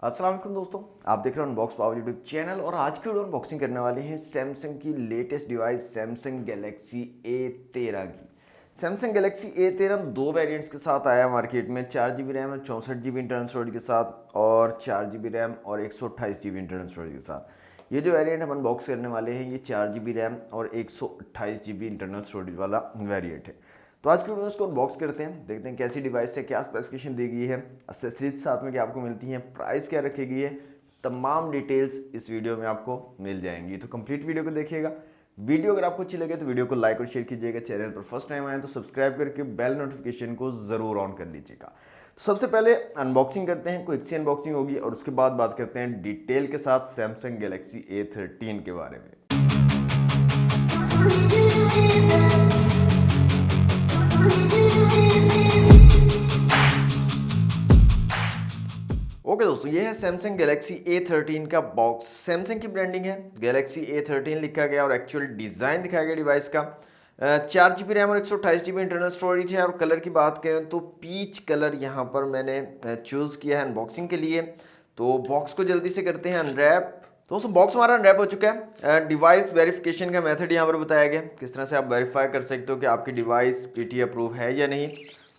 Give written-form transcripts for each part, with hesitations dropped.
अस्सलाम वालेकुम दोस्तों, आप देख रहे हो अनबॉक्स पावर यूट्यूब चैनल। और आज की वीडियो अनबॉक्सिंग करने वाले हैं सैमसंग की latest device Samsung Galaxy A13 की। सैमसंग गैलेक्सी A13 दो वेरिएंट्स के साथ आया मार्केट में, 4 GB रैम और 64 GB इंटरनल स्टोरेज के साथ, और 4 GB रैम और 128 GB इंटरनल स्टोरेज के साथ। ये जो वेरिएंट हम अनबॉक्स करने वाले हैं ये 4 GB रैम और 128 GB इंटरनल स्टोरेज वाला वेरिएंट है। तो आज की वीडियो में इसको अनबॉक्स करते हैं, देखते हैं कैसी डिवाइस है, क्या स्पेसिफिकेशन दी गई है, एक्सेसरीज साथ में क्या आपको मिलती हैं, प्राइस क्या रखी गई है, तमाम डिटेल्स इस वीडियो में आपको मिल जाएंगी। तो कंप्लीट वीडियो को देखिएगा। वीडियो अगर आपको अच्छी लगे तो वीडियो को लाइक और शेयर कीजिएगा। चैनल पर फर्स्ट टाइम आए तो सब्सक्राइब करके बेल नोटिफिकेशन को जरूर ऑन कर लीजिएगा। तो सबसे पहले अनबॉक्सिंग करते हैं, क्विक सी अनबॉक्सिंग होगी और उसके बाद बात करते हैं डिटेल के साथ सैमसंग गैलेक्सी A13 के बारे में। ओके दोस्तों, ये है सैमसंग गैलेक्सी A13 का बॉक्स। सैमसंग की ब्रांडिंग है, गैलेक्सी A13 लिखा गया और एक्चुअल डिज़ाइन दिखाया गया डिवाइस का। 4 GB रैम और 128 GB इंटरनल स्टोरेज है। और कलर की बात करें तो पीच कलर यहाँ पर मैंने चूज़ किया है अनबॉक्सिंग के लिए। तो बॉक्स को जल्दी से करते हैं अनरैप। तो दोस्तों बॉक्स हमारा अनरैप हो चुका है। डिवाइस वेरिफिकेशन का मेथड यहाँ पर बताया गया, किस तरह से आप वेरीफाई कर सकते हो कि आपकी डिवाइस PT अप्रूव है या नहीं।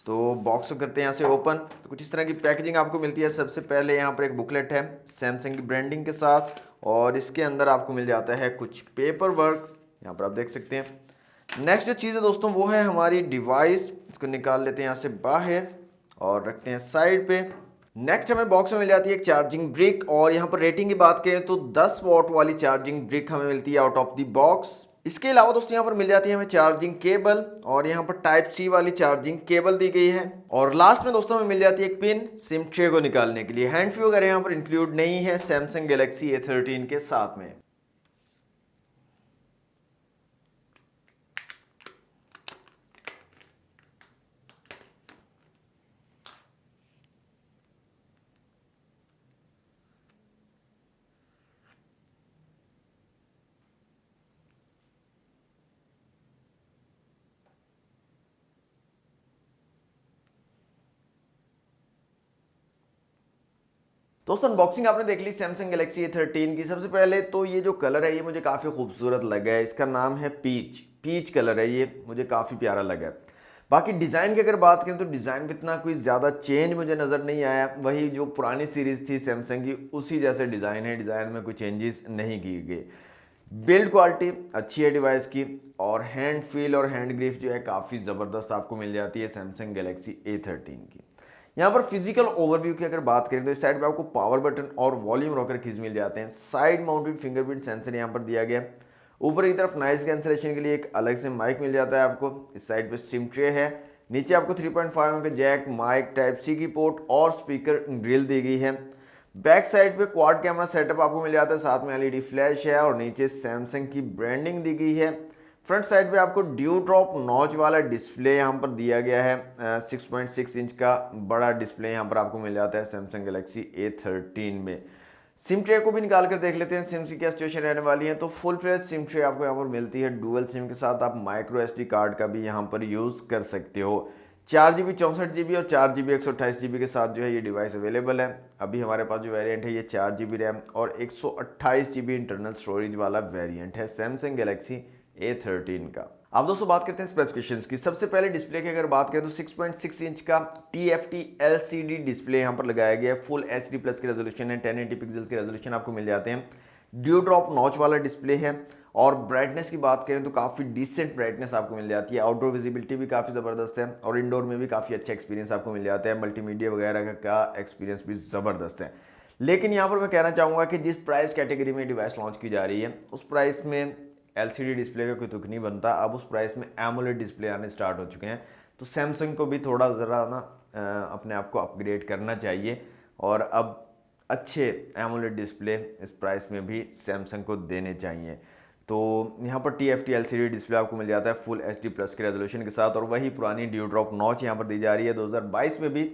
तो बॉक्स को करते हैं यहाँ से ओपन। तो कुछ इस तरह की पैकेजिंग आपको मिलती है। सबसे पहले यहाँ पर एक बुकलेट है सैमसंग की ब्रांडिंग के साथ, और इसके अंदर आपको मिल जाता है कुछ पेपर वर्क, यहाँ पर आप देख सकते हैं। नेक्स्ट जो चीज़ है दोस्तों वो है हमारी डिवाइस। इसको निकाल लेते हैं यहाँ से बाहर और रखते हैं साइड पे। नेक्स्ट हमें बॉक्स में मिल जाती है एक चार्जिंग ब्रिक, और यहाँ पर रेटिंग की बात करें तो 10 वॉट वाली चार्जिंग ब्रिक हमें मिलती है आउट ऑफ द बॉक्स। इसके अलावा दोस्तों यहाँ पर मिल जाती है हमें चार्जिंग केबल, और यहाँ पर टाइप C वाली चार्जिंग केबल दी गई है। और लास्ट में दोस्तों हमें मिल जाती है एक पिन सिम ट्रे को निकालने के लिए। हैंड फ्री वगैरह यहाँ पर इंक्लूड नहीं है सैमसंग गैलेक्सी A13 के साथ में। दोस्तों अनबॉक्सिंग आपने देख ली सैमसंग गैलेक्सी A13 की। सबसे पहले तो ये जो कलर है ये मुझे काफ़ी खूबसूरत लगा है। इसका नाम है पीच, पीच कलर है, ये मुझे काफ़ी प्यारा लगा है। बाकी डिज़ाइन की अगर बात करें तो डिज़ाइन में इतना कोई ज़्यादा चेंज मुझे नज़र नहीं आया। वही जो पुरानी सीरीज़ थी सैमसंग की उसी जैसे डिज़ाइन है, डिज़ाइन में कोई चेंजेस नहीं किए गए। बिल्ड क्वालिटी अच्छी है डिवाइस की, और हैंड फील और हैंड ग्रिप जो है काफ़ी ज़बरदस्त आपको मिल जाती है सैमसंग गैलेक्सी A13 की। यहाँ पर फिजिकल ओवरव्यू की अगर बात करें तो इस साइड पे आपको पावर बटन और वॉल्यूम रॉकर कीज मिल जाते हैं। साइड माउंटेड फिंगरप्रिंट सेंसर यहाँ पर दिया गया। ऊपर की तरफ नॉइज कैंसलेशन के लिए एक अलग से माइक मिल जाता है आपको। इस साइड पे सिम ट्रे है। नीचे आपको 3.5 का जैक, माइक, टाइप C की पोर्ट और स्पीकर ग्रिल दी गई है। बैक साइड पे क्वाड कैमरा सेटअप आपको मिल जाता है, साथ में LED फ्लैश है, और नीचे सैमसंग की ब्रांडिंग दी गई है। फ्रंट साइड पे आपको ड्यू ड्रॉप नॉच वाला डिस्प्ले यहाँ पर दिया गया है। 6.6 इंच का बड़ा डिस्प्ले यहाँ पर आपको मिल जाता है सैमसंग गैलेक्सी A13 में। सिम ट्रे को भी निकाल कर देख लेते हैं सिम की क्या सिचुएशन रहने वाली है। तो फुल फ्लेज सिम ट्रे आपको यहाँ पर मिलती है डुअल सिम के साथ। आप माइक्रो SD कार्ड का भी यहाँ पर यूज़ कर सकते हो। 4 GB 64 GB और 4 GB 128 GB के साथ जो है ये डिवाइस अवेलेबल है। अभी हमारे पास जो वेरिएंट है ये 4 GB रैम और 128 GB इंटरनल स्टोरेज वाला वेरिएंट है सैमसंग गैलेक्सी A13 का। अब दोस्तों बात करते हैं स्पेसिफिकेशंस की। सबसे पहले डिस्प्ले की अगर बात करें तो 6.6 इंच का TFT LCD डिस्प्ले यहाँ पर लगाया गया है। फुल HD प्लस की रेजोल्यूशन है, 1080 पिक्सल्स के रेजोल्यूशन आपको मिल जाते हैं। ड्यू ड्रॉप नॉच वाला डिस्प्ले है। और ब्राइटनेस की बात करें तो काफ़ी डिसेंट ब्राइटनेस आपको मिल जाती है। आउटडोर विजिबिलिटी भी काफ़ी ज़बरदस्त है, और इंडोर में भी काफ़ी अच्छा एक्सपीरियंस आपको मिल जाता है। मल्टीमीडिया वगैरह का एक्सपीरियंस भी ज़बरदस्त है। लेकिन यहाँ पर मैं कहना चाहूँगा कि जिस प्राइस कैटेगरी में डिवाइस लॉन्च की जा रही है उस प्राइस में LCD डिस्प्ले का कोई तुक नहीं बनता। अब उस प्राइस में AMOLED डिस्प्ले आने स्टार्ट हो चुके हैं। तो सैमसंग को भी थोड़ा ज़रा ना अपने आप को अपग्रेड करना चाहिए, और अब अच्छे AMOLED डिस्प्ले इस प्राइस में भी सैमसंग को देने चाहिए। तो यहाँ पर TFT LCD डिस्प्ले आपको मिल जाता है फुल HD प्लस के रेजोल्यूशन के साथ, और वही पुरानी ड्यू ड्रॉप नॉच यहाँ पर दी जा रही है। 2022 में भी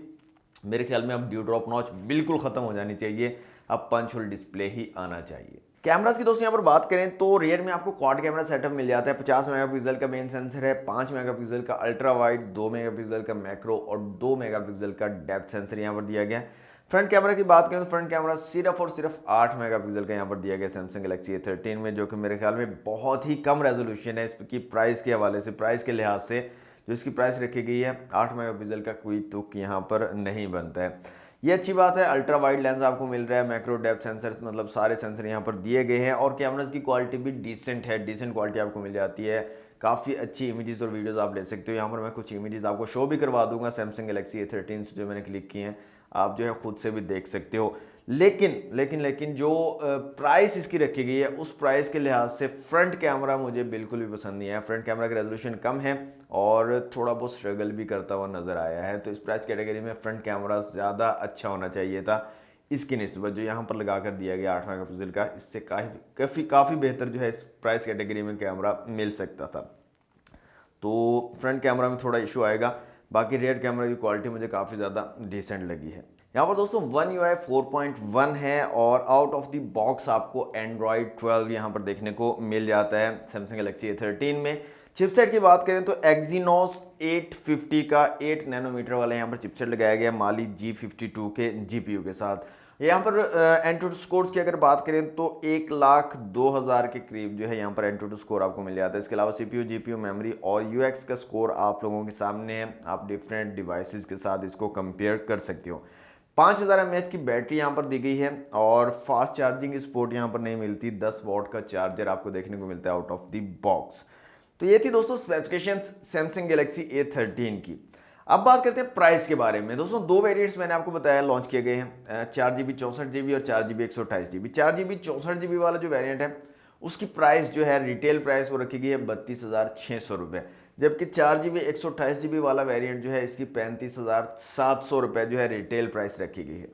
मेरे ख्याल में अब ड्यू ड्रॉप नॉच बिल्कुल ख़त्म हो जानी चाहिए, अब पंच होल डिस्प्ले ही आना चाहिए। कैमरास की दोस्तों यहाँ पर बात करें तो रियर में आपको क्वाड कैमरा सेटअप मिल जाता है। 50 मेगापिक्सल का मेन सेंसर है, 5 मेगापिक्सल का अल्ट्रा वाइड, 2 मेगापिक्सल का मैक्रो और 2 मेगापिक्सल का डेप्थ सेंसर यहाँ पर दिया गया है। फ्रंट कैमरा की बात करें तो फ्रंट कैमरा सिर्फ और सिर्फ 8 मेगापिक्सल का यहाँ पर दिया गया सैमसंग गैलेक्सी A13 में, जो कि मेरे ख्याल में बहुत ही कम रेजोल्यूशन है। इसकी प्राइस के हवाले से, प्राइस के लिहाज से जो इसकी प्राइस रखी गई है 8 मेगापिक्सल का कोई तुक यहाँ पर नहीं बनता है। ये अच्छी बात है। अल्ट्रा वाइड लेंस आपको मिल रहा है, मैक्रो डेप्थ सेंसर, मतलब सारे सेंसर यहाँ पर दिए गए हैं और कैमराज की क्वालिटी भी डिसेंट है, डिसेंट क्वालिटी आपको मिल जाती है। काफ़ी अच्छी इमेजेस और वीडियोस आप ले सकते हो। यहाँ पर मैं कुछ इमेजेस आपको शो भी करवा दूंगा सैमसंग गैलेक्सी A13 से जो मैंने क्लिक किए हैं, आप जो है खुद से भी देख सकते हो। लेकिन जो प्राइस इसकी रखी गई है उस प्राइस के लिहाज से फ्रंट कैमरा मुझे बिल्कुल भी पसंद नहीं आया। फ्रंट कैमरा की रेजोल्यूशन कम है और थोड़ा बहुत स्ट्रगल भी करता हुआ नज़र आया है। तो इस प्राइस कैटेगरी में फ्रंट कैमरा ज़्यादा अच्छा होना चाहिए था इसकी निस्बत जो यहाँ पर लगा कर दिया गया 8 मेगापिक्सल का, इससे काफ़ी बेहतर जो है इस प्राइस कैटेगरी में कैमरा मिल सकता था। तो फ्रंट कैमरा में थोड़ा इशू आएगा, बाकी रेयर कैमरा की क्वालिटी मुझे काफ़ी ज़्यादा डिसेंट लगी है। यहाँ पर दोस्तों One UI 4.1 है और आउट ऑफ द बॉक्स आपको Android 12 यहाँ पर देखने को मिल जाता है सैमसंग गैलेक्सी A13 में। चिपसेट की बात करें तो Exynos 850 का 8 नैनोमीटर वाला यहाँ पर चिपसेट लगाया गया Mali G52 के GPU के साथ। यहाँ पर एंटूटू स्कोर्स की अगर बात करें तो 1,02,000 के करीब जो है यहाँ पर एंटूटू स्कोर आपको मिल जाता है। इसके अलावा CPU, GPU, मेमोरी और UX का स्कोर आप लोगों के सामने है, आप डिफरेंट डिवाइसेस के साथ इसको कंपेयर कर सकते हो। 5000 mAh की बैटरी यहाँ पर दी गई है और फास्ट चार्जिंग सपोर्ट यहाँ पर नहीं मिलती। 10 वॉट का चार्जर आपको देखने को मिलता है आउट ऑफ द बॉक्स। तो ये थी दोस्तों स्पेसिफिकेशन सैमसंग गैलेक्सी A13 की। अब बात करते हैं प्राइस के बारे में। दोस्तों दो वेरिएंट्स मैंने आपको बताया लॉन्च किए गए हैं, 4GB 64GB और 4GB 128GB। 4GB 64GB वाला जो वेरिएंट है उसकी प्राइस जो है रिटेल प्राइस वो रखी गई है 32,600 रुपये, जबकि 4GB 128GB वाला वेरिएंट जो है इसकी 35,700 रुपये जो है रिटेल प्राइस रखी गई है।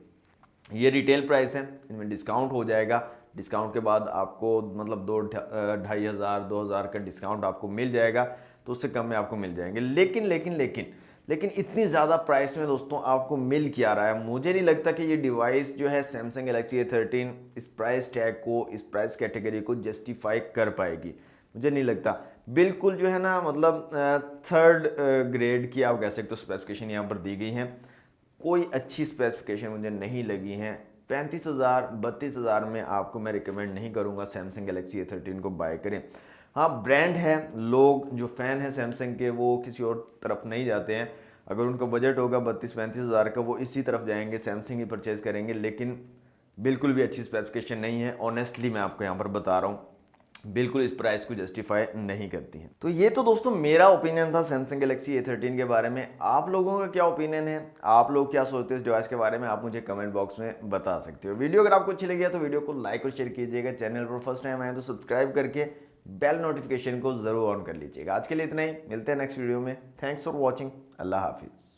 ये रिटेल प्राइस है, इनमें डिस्काउंट हो जाएगा। डिस्काउंट के बाद आपको मतलब 2,500 का डिस्काउंट आपको मिल जाएगा, तो उससे कम में आपको मिल जाएंगे। लेकिन इतनी ज़्यादा प्राइस में दोस्तों आपको मिल क्या रहा है? मुझे नहीं लगता कि ये डिवाइस जो है सैमसंग गैलेक्सी A13 इस प्राइस टैग को, इस प्राइस कैटेगरी को जस्टिफाई कर पाएगी, मुझे नहीं लगता। बिल्कुल जो है ना, मतलब थर्ड ग्रेड की आप कह सकते हो स्पेसिफिकेशन यहाँ पर दी गई हैं। कोई अच्छी स्पेसिफिकेशन मुझे नहीं लगी हैं। 35,000 32,000 में आपको मैं रिकमेंड नहीं करूँगा सैमसंग गैलेक्सी A13 को बाय करें। हाँ, ब्रांड है, लोग जो फ़ैन हैं सैमसंग के वो किसी और तरफ नहीं जाते हैं। अगर उनका बजट होगा 32-35,000 का, वो इसी तरफ जाएंगे, सैमसंग ही परचेज़ करेंगे। लेकिन बिल्कुल भी अच्छी स्पेसिफिकेशन नहीं है, ऑनेस्टली मैं आपको यहाँ पर बता रहा हूँ, बिल्कुल इस प्राइस को जस्टिफाई नहीं करती हैं। तो ये तो दोस्तों मेरा ओपिनियन था सैमसंग गैलेक्सी A13 के बारे में। आप लोगों का क्या ओपिनियन है? आप लोग क्या सोचते हैं इस डिवाइस के बारे में? आप मुझे कमेंट बॉक्स में बता सकते हो। वीडियो अगर आपको अच्छी लगी है तो वीडियो को लाइक और शेयर कीजिएगा। चैनल पर फर्स्ट टाइम आए तो सब्सक्राइब करके बेल नोटिफिकेशन को जरूर ऑन कर लीजिएगा। आज के लिए इतना ही, मिलते हैं नेक्स्ट वीडियो में। Thanks for watching. अल्लाह हाफिज़।